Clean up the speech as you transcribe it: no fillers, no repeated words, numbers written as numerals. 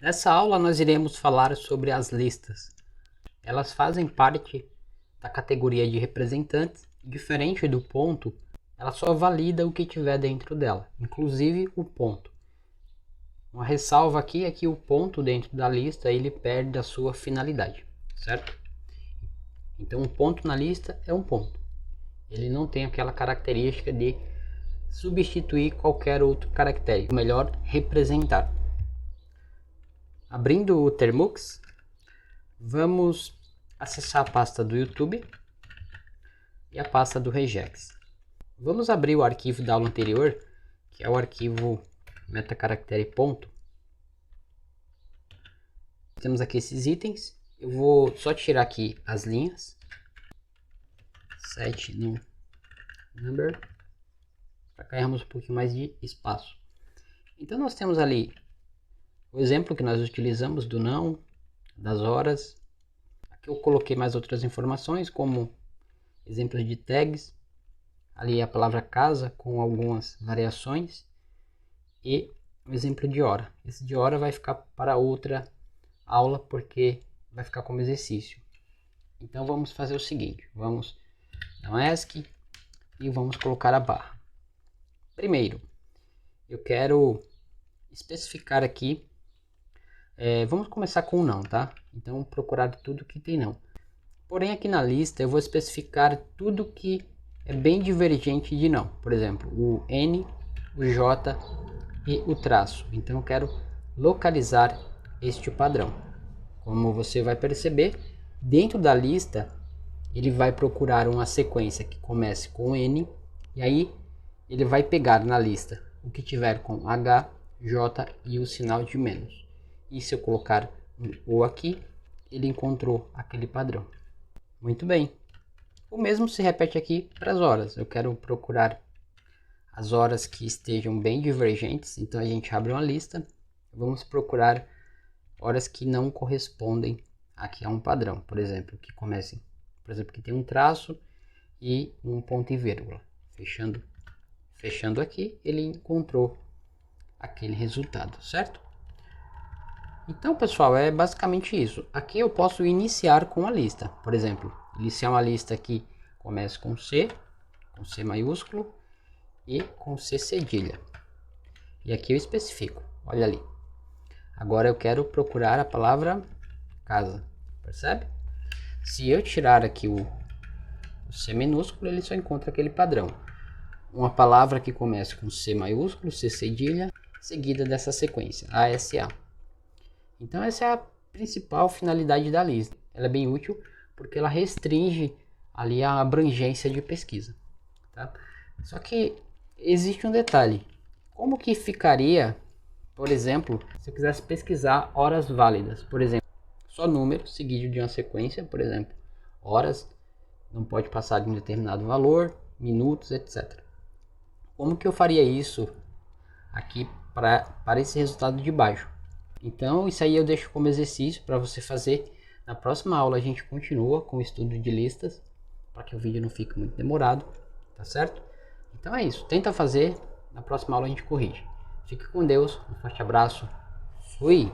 Nessa aula nós iremos falar sobre as listas. Elas fazem parte da categoria de representantes. Diferente do ponto, ela só valida o que tiver dentro dela, inclusive o ponto. Uma ressalva aqui é que o ponto dentro da lista ele perde a sua finalidade, certo? Então um ponto na lista é um ponto. Ele não tem aquela característica de substituir qualquer outro caractere, ou melhor, representar. Abrindo o Termux, vamos acessar a pasta do YouTube e a pasta do regex. Vamos abrir o arquivo da aula anterior, que é o arquivo metacaractere ponto. Temos aqui esses itens. Eu vou só tirar aqui as linhas. Set no number, para ganharmos um pouquinho mais de espaço. Então nós temos ali o exemplo que nós utilizamos do não, das horas. Aqui eu coloquei mais outras informações, como exemplos de tags. Ali a palavra casa com algumas variações. E o exemplo de hora. Esse de hora vai ficar para outra aula, porque vai ficar como exercício. Então vamos fazer o seguinte. Vamos dar um ESC e vamos colocar a barra. Primeiro, eu quero especificar aqui. Vamos começar com o não, tá? Então procurar tudo que tem não. Porém aqui na lista eu vou especificar tudo que é bem divergente de não. Por exemplo, o N, o J e o traço. Então eu quero localizar este padrão. Como você vai perceber, dentro da lista ele vai procurar uma sequência que comece com N. E aí ele vai pegar na lista o que tiver com H, J e o sinal de menos. E se eu colocar um O aqui, ele encontrou aquele padrão. Muito bem. O mesmo se repete aqui para as horas. Eu quero procurar as horas que estejam bem divergentes. Então a gente abre uma lista. Vamos procurar horas que não correspondem aqui a um padrão. Por exemplo, que comecem. Por exemplo, que tem um traço e um ponto e vírgula. Fechando aqui, ele encontrou aquele resultado, certo? Então, pessoal, é basicamente isso. Aqui eu posso iniciar com a lista. Por exemplo, iniciar uma lista que comece com C maiúsculo e com C cedilha. E aqui eu especifico, olha ali. Agora eu quero procurar a palavra casa, percebe? Se eu tirar aqui o C minúsculo, ele só encontra aquele padrão. Uma palavra que comece com C maiúsculo, C cedilha, seguida dessa sequência, ASA. Então essa é a principal finalidade da lista. Ela é bem útil porque ela restringe ali a abrangência de pesquisa. Tá? Só que existe um detalhe. Como que ficaria, por exemplo, se eu quisesse pesquisar horas válidas? Por exemplo, só número seguido de uma sequência, por exemplo, horas, não pode passar de um determinado valor, minutos, etc. Como que eu faria isso aqui para esse resultado de baixo? Então isso aí eu deixo como exercício para você fazer. Na próxima aula a gente continua com o estudo de listas, para que o vídeo não fique muito demorado, tá certo? Então é isso, tenta fazer, na próxima aula a gente corrige. Fique com Deus, um forte abraço, fui!